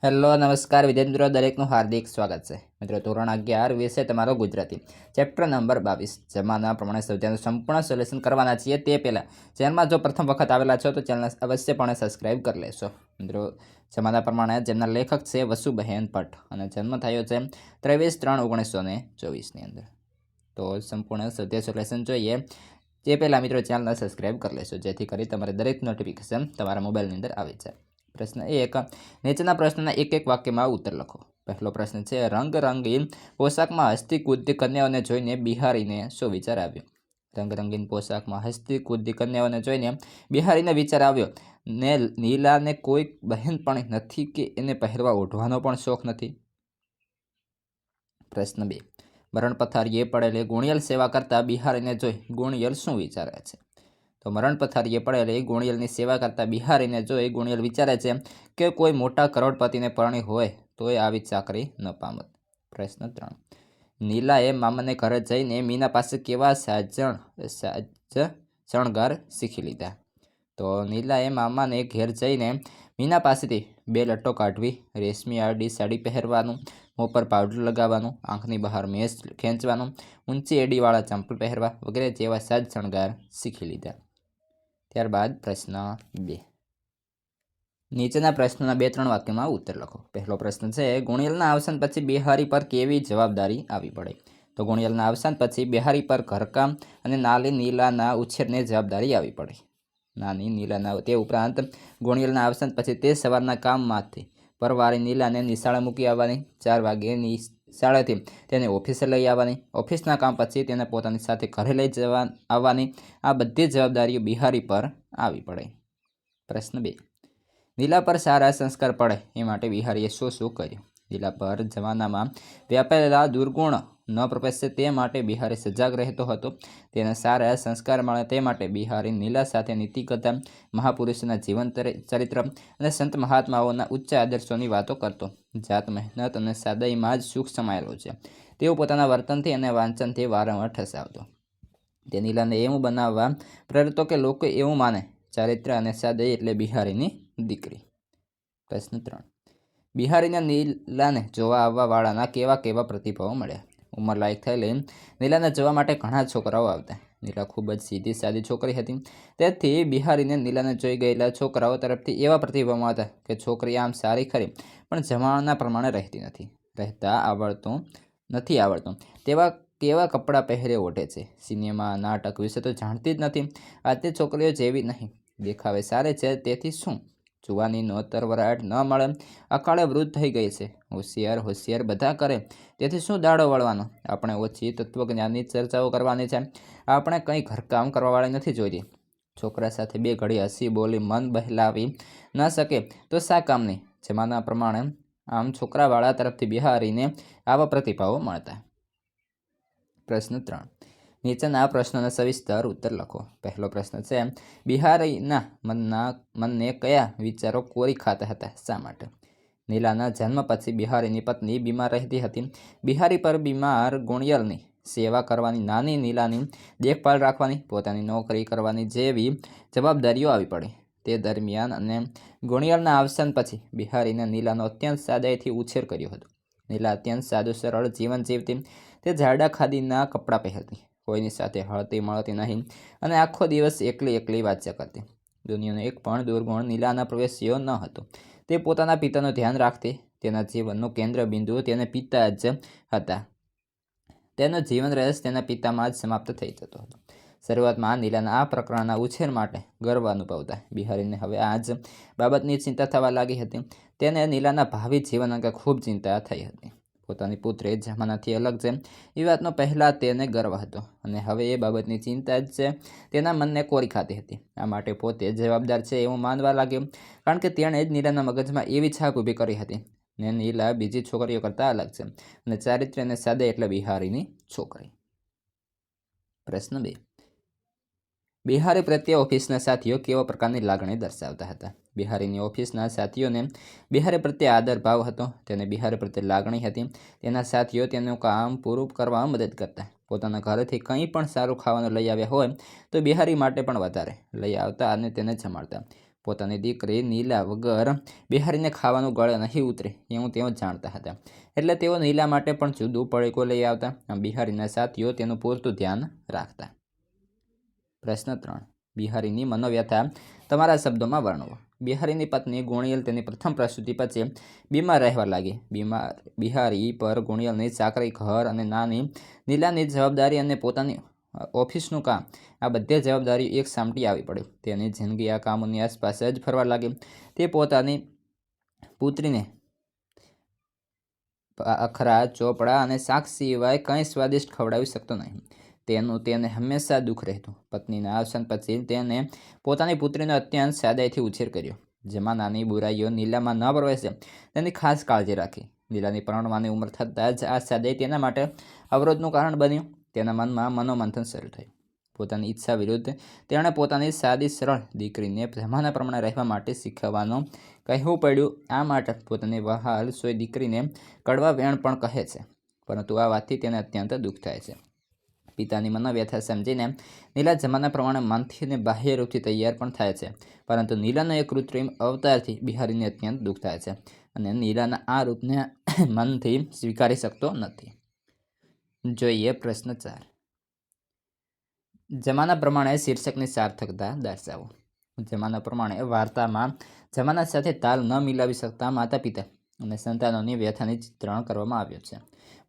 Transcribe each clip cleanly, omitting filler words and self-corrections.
Hello નમસ્કાર વિદ્યાર્થી મિત્રો, દરેકનું હાર્દિક સ્વાગત છે. મિત્રો ધોરણ 11 વિષય તમારો ગુજરાતી, ચેપ્ટર નંબર 22 જમાના પ્રમાણે સ્વાધ્યાયનું સંપૂર્ણ સોલ્યુશન કરવાના છીએ. તે પહેલાં ચેનલમાં જો પ્રથમ વખત આવેલા છો તો ચેનલ અવશ્યપણે સબસ્ક્રાઈબ કરી લેશો. મિત્રો જમાના પ્રમાણે જેમના લેખક છે વસુબહેન ભટ્ટ અને જન્મ થયો છે 23/3/1924 અંદર. તો સંપૂર્ણ સ્વાધ્યાય સોલ્યુશન જોઈએ તે પહેલાં મિત્રો ચેનલને સબસ્ક્રાઈબ કરી લેશો, જેથી કરી તમારે દરેક નોટિફિકેશન તમારા મોબાઈલની અંદર આવી જાય. પ્રશ્ન 1, નીચેના પ્રશ્નના એક એક વાક્યમાં ઉત્તર લખો. પહેલો પ્રશ્ન છે, રંગરંગીન પોશાકમાં હસતી કૂદતી કન્યાઓને જોઈને બિહારીને શું વિચાર આવ્યો? રંગરંગીન પોશાકમાં હસતી કૂદતી કન્યાઓને જોઈને બિહારીને વિચાર આવ્યો ને નીલાને કોઈ બહેનપણી નથી કે એને પહેરવા ઓઢવાનો પણ શોખ નથી. પ્રશ્ન 2, મરણ પથારીએ પડેલી ગુણિયલ સેવા કરતા બિહારીને જોઈ ગુણિયલ શું વિચારે છે? તો મરણ પથારીએ પડેલી ગુણિયલની સેવા કરતા બિહારીને જોઈ ગુણિયલ વિચારે છે કે કોઈ મોટા કરોડપતિને પરણી હોય તોય આવી ચાકરી ન પામત. પ્રશ્ન 3, નીલાએ મામાને ઘરે જઈને મીના પાસે કેવા સાજ શણગાર શીખી લીધા? તો નીલાએ મામાને ઘેર જઈને મીના પાસેથી 2 લટ્ટો કાઢવી, રેશમી આડી સાડી પહેરવાનું, મોં પર પાવડર લગાવવાનું, આંખની બહાર મેસ ખેંચવાનું, ઊંચી એડીવાળા ચંપલ પહેરવા વગેરે જેવા સાજ શણગાર શીખી લીધા. ત્યારબાદ પ્રશ્ન 2, નીચેના પ્રશ્નોના 2-3 વાક્યમાં ઉત્તર લખો. પહેલો પ્રશ્ન છે, ગુણિયલના અવસાન પછી બિહારી પર કેવી જવાબદારી આવી પડે? તો ગુણિયલના અવસાન પછી બિહારી પર ઘરકામ અને નાની નીલાના ઉછેરની જવાબદારી આવી પડી. નાની નીલાના તે ઉપરાંત ગુણિયલના અવસાન પછી તે સવારના કામમાંથી પરવારી નીલાને નિશાળે મૂકી આવવાની, 4 વાગ્યેની શાળાથી તેને ઓફિસે લઈ આવવાની, ઓફિસના કામ પછી તેને પોતાની સાથે ઘરે લઈ આવવાની, આ બધી જવાબદારીઓ બિહારી પર આવી પડે. પ્રશ્ન 2, નીલા પર સારા સંસ્કાર પડે એ માટે બિહારીએ શું શું કર્યું? નીલા પર જમાનામાં વ્યાપેલા દુર્ગુણ ન પ્રવેશે તે માટે બિહારી સજાગ રહેતો હતો. તેને સારા સંસ્કાર મળે તે માટે બિહારી નીલા સાથે નીતિકથા, મહાપુરુષોના જીવન ચરિત્ર અને સંત મહાત્માઓના ઉચ્ચ આદર્શોની વાતો કરતો. જાત મહેનત અને સાદાઈમાં જ સુખ સમાયેલો છે તેઓ પોતાના વર્તનથી અને વાંચનથી વારંવાર ઠસાવતો. તે નીલાને એવું બનાવવા પ્રેરતો કે લોકો એવું માને ચારિત્ર અને સાદાઈ એટલે બિહારીની દીકરી. પ્રશ્ન 3, બિહારીને નીલાને જોવા આવવાવાળાના કેવા કેવા પ્રતિભાવો મળ્યા? ઉંમરલાયક થયેલી નીલાને જોવા માટે ઘણા છોકરાઓ આવતા. નીલા ખૂબ જ સીધી સાદી છોકરી હતી, તેથી બિહારીને નીલાને જોઈ ગયેલા છોકરાઓ તરફથી એવા પ્રતિભાવો મળતા કે છોકરી આમ સારી ખરી પણ જમાના પ્રમાણે રહેતા આવડતું તેવા કેવા કપડાં પહેરે ઓઢે છે. સિનેમા નાટક વિશે તો જાણતી જ નથી. આજની છોકરીઓ જેવી નહીં, દેખાવે સારી છે તેથી શું, જુવાનીનો તરવરાટ ન મળે, અકાળે વૃદ્ધ થઈ ગઈ છે, હોશિયાર હોશિયાર બધા કરે તેથી શું દાડો વળવાનો. આપણે ઓછી તત્વજ્ઞાનની ચર્ચાઓ કરવાની છે, આપણે કંઈ ઘરકામ કરવાવાળી નથી જોઈતી. છોકરા સાથે 2 ઘડી હસી બોલી મન બહેલાવી ન શકે તો શા કામની. જમાના પ્રમાણે આમ છોકરાવાળા તરફથી બિહારીને આવા પ્રતિભાવો મળતા. પ્રશ્ન 3, નીચેના પ્રશ્નોના સવિસ્તર ઉત્તર લખો. પહેલો પ્રશ્ન છે, બિહારીના મનને કયા વિચારો કોરી ખાતા હતા, શા માટે? નીલાના જન્મ પછી બિહારીની પત્ની બીમાર રહેતી હતી. બિહારી પર બીમાર ગુણિયલની સેવા કરવાની, નાની નીલાની દેખભાળ રાખવાની, પોતાની નોકરી કરવાની જેવી જવાબદારીઓ આવી પડી. તે દરમિયાન અને ગુણિયલના અવસાન પછી બિહારીને નીલાનો અત્યંત સાદાઈથી ઉછેર કર્યો હતો. નીલા અત્યંત સાદું સરળ જીવન જીવતી. તે જાડા ખાદીના કપડાં પહેરતી, કોઈની સાથે હળતી મળતી નહીં અને આખો દિવસ એકલી વાંચ્યા કરતી. દુનિયાનો એક પણ દુર્ગુણ નીલાના પ્રવેશ્યો ન હતો. તે પોતાના પિતાનું ધ્યાન રાખતી. તેના જીવનનું કેન્દ્ર બિંદુ તેને પિતા જ હતા. તેનો જીવન રસ તેના પિતામાં જ સમાપ્ત થઈ જતો હતો. શરૂઆતમાં નીલાના આ પ્રકારના ઉછેર માટે ગર્વ અનુભવતા બિહારીને હવે આ જ બાબતની ચિંતા થવા લાગી હતી. તેને નીલાના ભાવિ જીવન અંગે ખૂબ ચિંતા થઈ હતી. પોતાની પુત્રી જમાનાથી અલગ છે એ વાતનો પહેલાં તેને ગર્વ હતો અને હવે એ બાબતની ચિંતા જ તેના મનને કોરી ખાતી હતી. આ માટે પોતે જવાબદાર છે એવું માનવા લાગ્યો, કારણ કે તેણે જ નીલાના મગજમાં એવી છાપ ઊભી કરી હતી ને નીલા બીજી છોકરીઓ કરતાં અલગ છે અને ચારિત્ર્ય અને સાદે એટલે બિહારીની છોકરી. પ્રશ્ન 2, બિહારી પ્રત્યે ઓફિસના સાથીઓ કેવા પ્રકારની લાગણી દર્શાવતા હતા? બિહારીની ઓફિસના સાથીઓને બિહારી પ્રત્યે આદર ભાવ હતો. તેને બિહારી પ્રત્યે લાગણી હતી. તેના સાથીઓ તેનું કામ પૂરું કરવામાં મદદ કરતા. પોતાના ઘરેથી કંઈ પણ સારું ખાવાનું લઈ આવ્યા હોય તો બિહારી માટે પણ વધારે લઈ આવતા અને તેને જમાડતા. પોતાની દીકરી નીલા વગર બિહારીને ખાવાનું ગળે નહીં ઉતરે એવું તેઓ જાણતા હતા, એટલે તેઓ નીલા માટે પણ જુદું પડીકું લઈ આવતા. બિહારીના સાથીઓ તેનું પૂરતું ધ્યાન રાખતા. પ્રશ્ન 3. બિહારીની મનોવ્યથા તમારા શબ્દોમાં વર્ણવો. બિહારીની પત્ની ગુણિયલ તેની પ્રથમ પ્રસૂતિ પછી બીમાર રહેવા લાગી. બિહારી પર ગુણિયલની ચાકરી, ઘર અને નાની નીલાની જવાબદારી અને પોતાની ઓફિસનું કામ, આ બધી જવાબદારીઓ એક સામટી આવી પડી. તેની જિંદગી આ કામોની આસપાસ જ ફરવા લાગી. તે પોતાની પુત્રીને અખરા, ચોપડા અને શાક સિવાય કંઈ સ્વાદિષ્ટ ખવડાવી શકતો નહીં. તેને હંમેશા દુઃખ રહેતું. પત્નીના અવસાન પછી તેને પોતાની પુત્રીનો અત્યંત સાદાઈથી ઉછેર કર્યો. જમાનાની બુરાઈઓ નીલામાં ન પ્રવેશે તેની ખાસ કાળજી રાખી. નીલાની પરણવાની ઉંમર થતાં જ આ સાદાઈ તેના માટે અવરોધનું કારણ બન્યું. તેના મનમાં મનોમંથન શરૂ થયું. પોતાની ઈચ્છા વિરુદ્ધ તેણે પોતાની સાદી સરળ દીકરીને જમાના પ્રમાણે રહેવા માટે શીખવવાનું કહેવું પડ્યું. આ માટે પોતાની વહાલ સોય દીકરીને કડવા વેણ પણ કહે છે, પરંતુ આ વાતથી તેને અત્યંત દુઃખ થાય છે. પિતાની મનોવ્યથા સમજીને નીલા જમાના પ્રમાણે મનથી અને બાહ્ય રૂપથી તૈયાર પણ થાય છે, પરંતુ નીલાના એક કૃત્રિમ અવતારથી બિહારીને અત્યંત દુઃખ થાય છે અને નીલાના આ રૂપને મનથી સ્વીકારી શકતો નથી. જોઈએ પ્રશ્ન 4. જમાના પ્રમાણે શીર્ષકની સાર્થકતા દર્શાવો. જમાના પ્રમાણે વાર્તામાં જમાના સાથે તાલ ન મિલાવી શકતા માતા પિતા અને સંતાનોની વ્યથાની ચિત્રણ કરવામાં આવ્યું છે.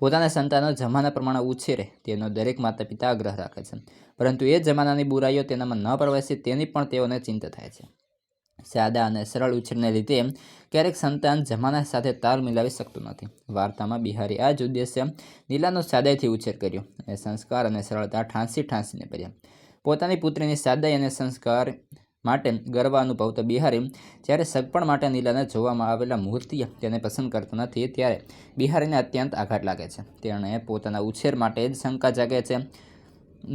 પોતાના સંતાનો જમાના પ્રમાણે ઉછેરે તેનો દરેક માતા પિતા આગ્રહ રાખે છે, પરંતુ એ જમાનાની બુરાઈઓ તેનામાં ન પ્રવેશે તેની પણ તેઓને ચિંતા થાય છે. સાદા અને સરળ ઉછેરને લીધે ક્યારેક સંતાન જમાના સાથે તાલ મિલાવી શકતું નથી. વાર્તામાં બિહારી આ જ ઉદ્દેશ્ય નીલાનો સાદાઈથી ઉછેર કર્યો અને સંસ્કાર અને સરળતા ઠાંસીને ભર્યા. પોતાની પુત્રીની સાદાઈ અને સંસ્કાર માટે ગર્વ અનુભવતો બિહારી જ્યારે સગપણ માટે નીલાને જોવામાં આવેલા મૂર્તિઓ તેને પસંદ કરતો નથી, ત્યારે બિહારીને અત્યંત આઘાત લાગે છે. તેણે પોતાના ઉછેર માટે જ શંકા જાગે છે.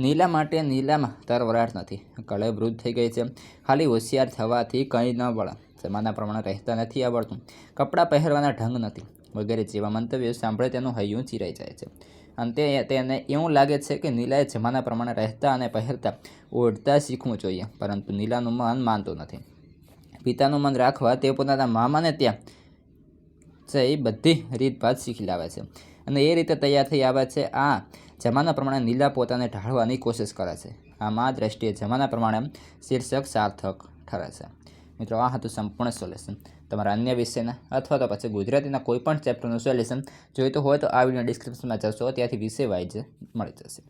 નીલા માટે નીલામાં તરવરાટ નથી, કળે વૃદ્ધ થઈ ગઈ છે, ખાલી હોશિયાર થવાથી કંઈ ન વળે, જમાના પ્રમાણે રહેતા નથી આવડતું, કપડાં પહેરવાના ઢંગ નથી વગેરે જેવા મંતવ્યો સાંભળે તેનું હૈયું ચીરાઈ જાય છે. અંતે તેને એવું લાગે છે કે નીલાએ જમાના પ્રમાણે રહેતા અને પહેરતા ઓઢતા શીખવું જોઈએ, પરંતુ નીલાનું મન માનતું નથી. પિતાનું મન રાખવા તે પોતાના મામાને ત્યાં જઈ બધી રીતભાત શીખી લાવે છે અને એ રીતે તૈયાર થઈ આવે છે. આ જમાના પ્રમાણે નીલા પોતાને ઢાળવાની કોશિશ કરે છે. આમાં આ દ્રષ્ટિએ જમાના પ્રમાણે શીર્ષક સાર્થક ઠરે છે. મિત્રો, આ હતું સંપૂર્ણ સોલ્યુશન. તમારા અન્ય વિષયના અથવા તો પછી ગુજરાતીના કોઈ પણ ચેપ્ટરનું સોલ્યુશન જોઈતું હોય તો આ વિડીયો ડિસ્ક્રિપ્શનમાં જશો, ત્યાંથી વિષય વાઇઝ મળી જશે.